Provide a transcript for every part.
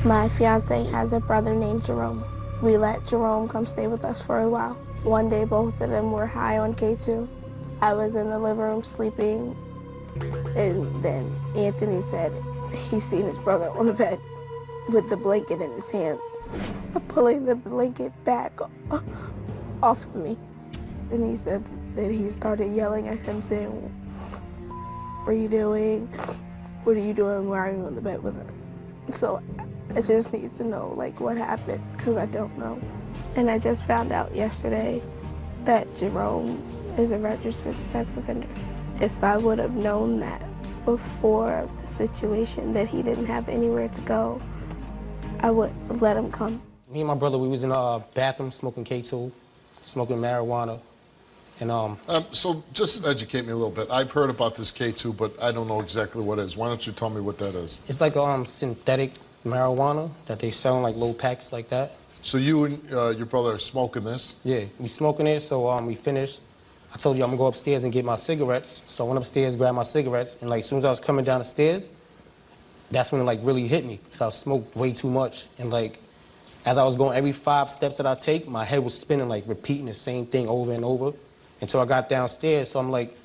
My fiance has a brother named Jerome. We let Jerome come stay with us for a while. One day, both of them were high on K2. I was in the living room sleeping, and then Anthony said he's seen his brother on the bed with the blanket in his hands, pulling the blanket back off of me. And he said that he started yelling at him, saying, "What are you doing? What are you doing? Why are you on the bed with her?" So I just need to know, like, what happened, because I don't know. And I just found out yesterday that Jerome is a registered sex offender. If I would have known that before the situation, that he didn't have anywhere to go, I would have let him come. Me and my brother, we was in a bathroom smoking K2, smoking marijuana. And So just educate me a little bit. I've heard about this K2, but I don't know exactly what it is. Why don't you tell me what that is? It's like synthetic marijuana that they sell in like little packets like that. So you and your brother are smoking this? Yeah, we smoking it, so we finished. I told you I'm gonna go upstairs and get my cigarettes. So I went upstairs, grabbed my cigarettes, and like as soon as I was coming down the stairs, that's when it like really hit me, because I smoked way too much. And like, as I was going, every 5 steps that I take, my head was spinning, like repeating the same thing over and over until I got downstairs. So I'm like,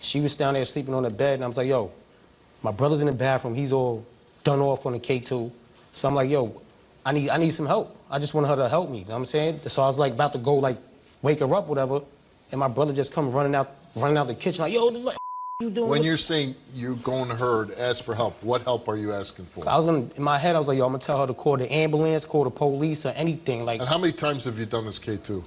she was down there sleeping on the bed, and I was like, yo, my brother's in the bathroom, he's all done off on the K2. So I'm like, yo, I need some help. I just want her to help me, you know what I'm saying? So I was like about to go like wake her up, whatever, and my brother just come running out the kitchen like, yo, what you doing? When you're saying you're going to her to ask for help, what help are you asking for? In my head, I was like, yo, I'm gonna tell her to call the ambulance, call the police, or anything. Like. And how many times have you done this K2?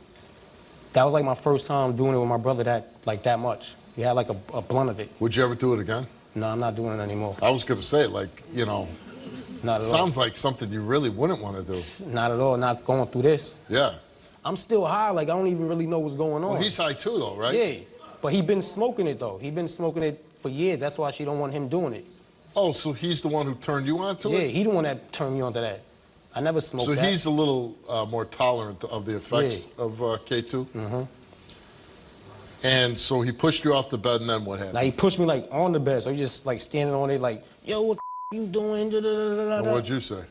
That was like my first time doing it with my brother that much. We had like a blunt of it. Would you ever do it again? No, I'm not doing it anymore. I was gonna say, like, you know, not at sounds all. like something you really wouldn't want to do. Not at all, not going through this. Yeah. I'm still high, like I don't even really know what's going on. Well, he's high too though, right? Yeah, but he been smoking it though. He been smoking it for years, that's why she don't want him doing it. Oh, so he's the one who turned you on to it? Yeah, he the one that turned me on to that. I never smoked that. So he's a little more tolerant of the effects of K2? Mm-hmm. And so he pushed you off the bed, and then what happened? Like he pushed me like on the bed, so he just like standing on it like, yo, what the you doing? And what'd you say?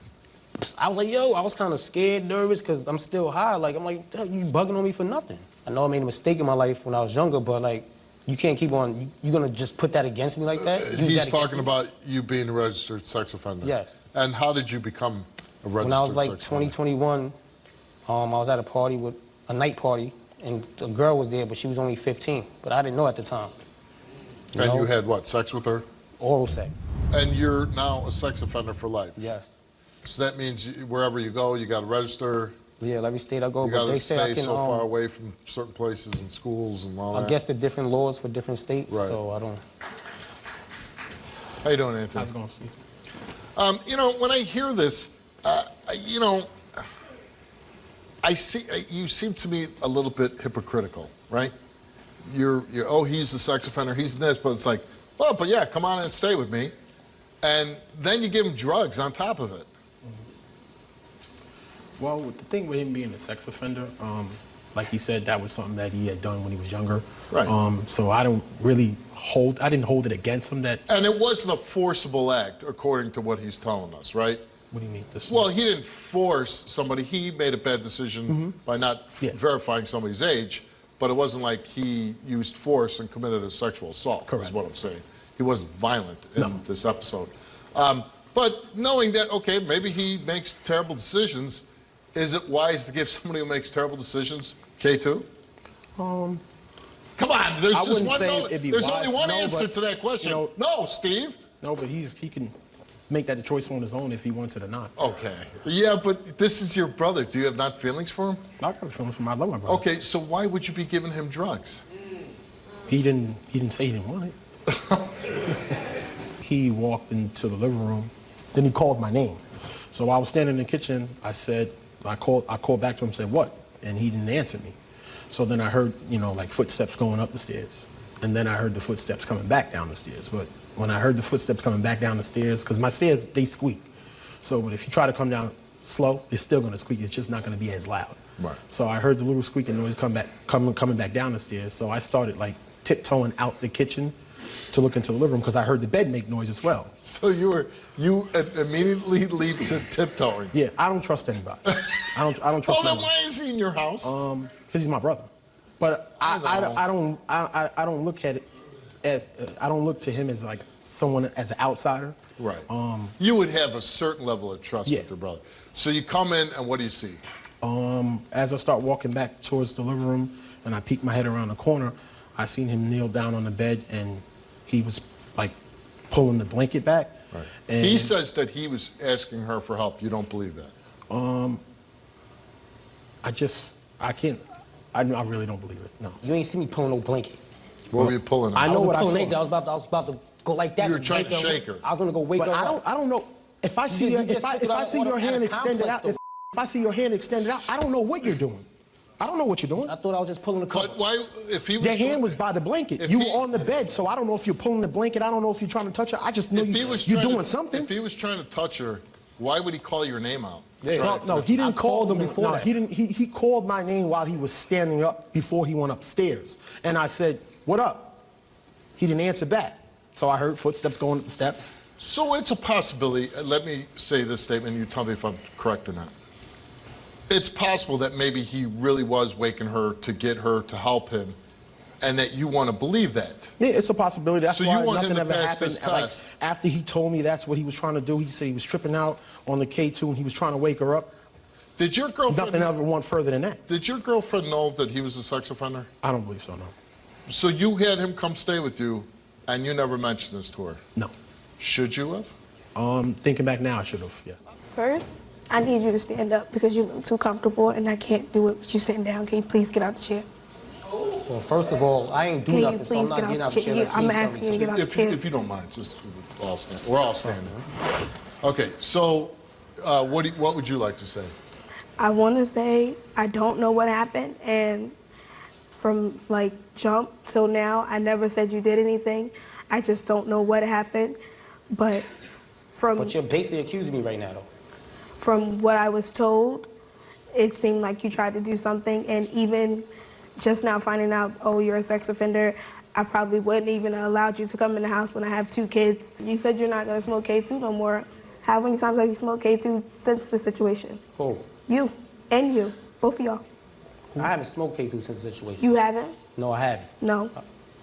I was like, yo, I was kind of scared, nervous, because I'm still high. Like, I'm like, you bugging on me for nothing. I know I made a mistake in my life when I was younger, but like, you can't keep on, you're gonna just put that against me like that? He's talking about you being a registered sex offender. Yes. And how did you become a registered sex offender? When I was like 2021, I was at a party with a night party, and a girl was there, but she was only 15. But I didn't know at the time. And you had what, sex with her? Oral sex. And you're now a sex offender for life? Yes. So that means wherever you go, you got to register. Yeah, every state I go, You but got they to say I stay can. so far away from certain places and schools and all that. I guess the different laws for different states, Right. so I don't. How you doing, Anthony? How's it going, Steve? You know, when I hear this, you know, I see you seem to me a little bit hypocritical, right? You're oh, he's a sex offender, he's this, but it's like, well, but yeah, come on and stay with me, and then you give him drugs on top of it. Well, the thing with him being a sex offender, like he said, that was something that he had done when he was younger. Right. So I don't really I didn't hold it against him that. And it wasn't a forcible act, according to what he's telling us, right? What do you mean? Well, he didn't force somebody. He made a bad decision by not verifying somebody's age, but it wasn't like he used force and committed a sexual assault, Correct. is what I'm saying. He wasn't violent in this episode. But knowing that, okay, maybe he makes terrible decisions, is it wise to give somebody who makes terrible decisions K2? Come on, there's I just wouldn't one. say No, it'd be there's wise. only one No, answer but, to that question. you know- No, Steve. No, but he can make that choice on his own if he wants it or not. Okay. Yeah, but this is your brother. Do you have not feelings for him? I got feelings for him. I love my brother. Okay, so why would you be giving him drugs? He didn't say he didn't want it. He walked into the living room, then he called my name. So I was standing in the kitchen. I called back to him and said, what? And he didn't answer me. So then I heard, like footsteps going up the stairs. And then I heard the footsteps coming back down the stairs. But when I heard the footsteps coming back down the stairs, because my stairs, they squeak. So, but if you try to come down slow, they're still going to squeak. It's just not going to be as loud. Right. So I heard the little squeaking noise coming back down the stairs. So I started like tiptoeing out the kitchen to look into the living room because I heard the bed make noise as well. So you immediately leap to tiptoeing. Yeah, I don't trust anybody. I don't trust Oh, then nobody. why is he in your house? Because he's my brother. But I don't look at it as I don't look to him as like someone as an outsider. Right. You would have a certain level of trust Yeah. with your brother. So you come in, and what do you see? As I start walking back towards the living room and I peek my head around the corner, I seen him kneel down on the bed and he was like pulling the blanket back. Right. And He says that he was asking her for help. You don't believe that? I really don't believe it, no. You ain't see me pulling no blanket. What were you pulling? I I know wasn't what I pulling saw. anything. I was about to go like that. You were trying to wake shake her. I was gonna go wake But her I up. don't know, if I see You your, just took it if I out see of your the hand extended complex, out, though. if I see your hand extended out, I don't know what you're doing. I don't know what you're doing. I thought I was just pulling the cover. But why, if he was... Your hand was by the blanket. If You he- were on the bed, so I don't know if you're pulling the blanket. I don't know if you're trying to touch her. I just know If he was you're trying doing to, something. If he was trying to touch her, why would he call your name out? Yeah. No, he didn't I called him before no, that. he didn't. He called my name while he was standing up before he went upstairs, and I said, "What up?" He didn't answer back, so I heard footsteps going up the steps. So it's a possibility. Let me say this statement. You tell me if I'm correct or not. It's possible that maybe he really was waking her to get her to help him, and that you want to believe that. Yeah, it's a possibility. That's So you why want him nothing to ever pass happened. this Like test. after he told me that's what he was trying to do, he said he was tripping out on the K2 and he was trying to wake her up. Did your girlfriend? Nothing ever went further than that. Did your girlfriend know that he was a sex offender? I don't believe so. No. So you had him come stay with you, and you never mentioned this to her. No. Should you have? Thinking back now, I should have. Yeah. First, I need you to stand up because you look too comfortable and I can't do it with you sitting down. Can you please get out the chair? Well, first of all, I ain't do Can you nothing, so I'm please not get getting out out the the chair. chair? unless I'm you tell me asking you to get something. out the chair. If you don't mind, just all stand. We're all standing. Okay. So, what would you like to say? I want to say I don't know what happened, and from like jump till now, I never said you did anything. I just don't know what happened, but But you're basically accusing me right now, though. from what I was told, it seemed like you tried to do something, and even just now finding out, oh, you're a sex offender, I probably wouldn't even have allowed you to come in the house when I have 2 kids. You said you're not going to smoke K2 no more. How many times have you smoked K2 since the situation? Who? You and you, both of y'all. I haven't smoked K2 since the situation. You haven't? No, I haven't. No.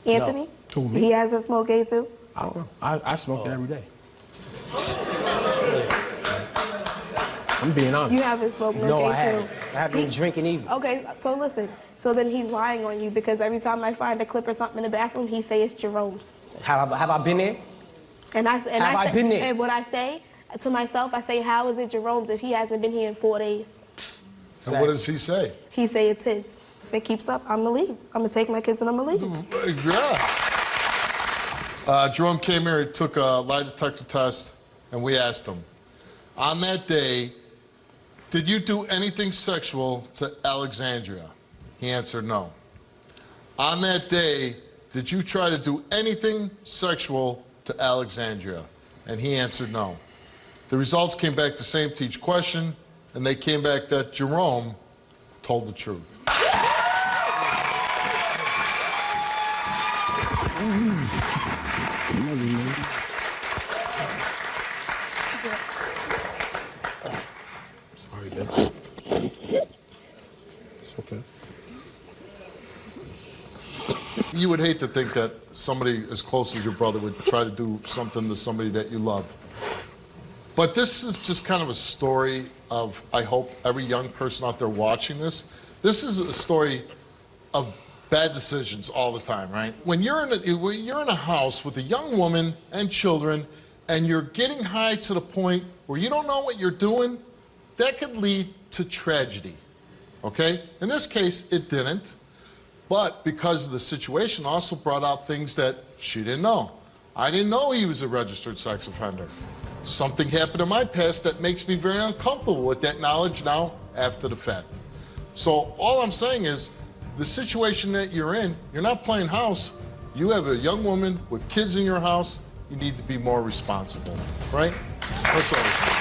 Anthony? Who, me? He hasn't smoked K2? I don't know. I smoke it every day. I'm being honest. You haven't smoked no No, K2? I haven't. I haven't been drinking either. Okay, so listen. So then he's lying on you because every time I find a clip or something in the bathroom, he say it's Jerome's. Have I been there? And I I say, been there? And what I say to myself, I say, how is it Jerome's if he hasn't been here in 4 days? And what does he say? He say it's his. If it keeps up, I'm gonna leave. I'm gonna take my kids and I'm gonna leave. Yeah. Jerome came here, he took a lie detector test, and we asked him, on that day, did you do anything sexual to Alexandria? He answered no. On that day, did you try to do anything sexual to Alexandria? And he answered no. The results came back the same to each question, and they came back that Jerome told the truth. Sorry, babe. It's okay. You would hate to think that somebody as close as your brother would try to do something to somebody that you love. But this is just kind of a story of, I hope, every young person out there watching this. This is a story of bad decisions all the time, right? When you're in a house with a young woman and children, and you're getting high to the point where you don't know what you're doing, that could lead to tragedy, okay? In this case, it didn't. But because of the situation, also brought out things that she didn't know. I didn't know he was a registered sex offender. Something happened in my past that makes me very uncomfortable with that knowledge now after the fact. So all I'm saying is, the situation that you're in, you're not playing house. You have a young woman with kids in your house. You need to be more responsible, right? That's all.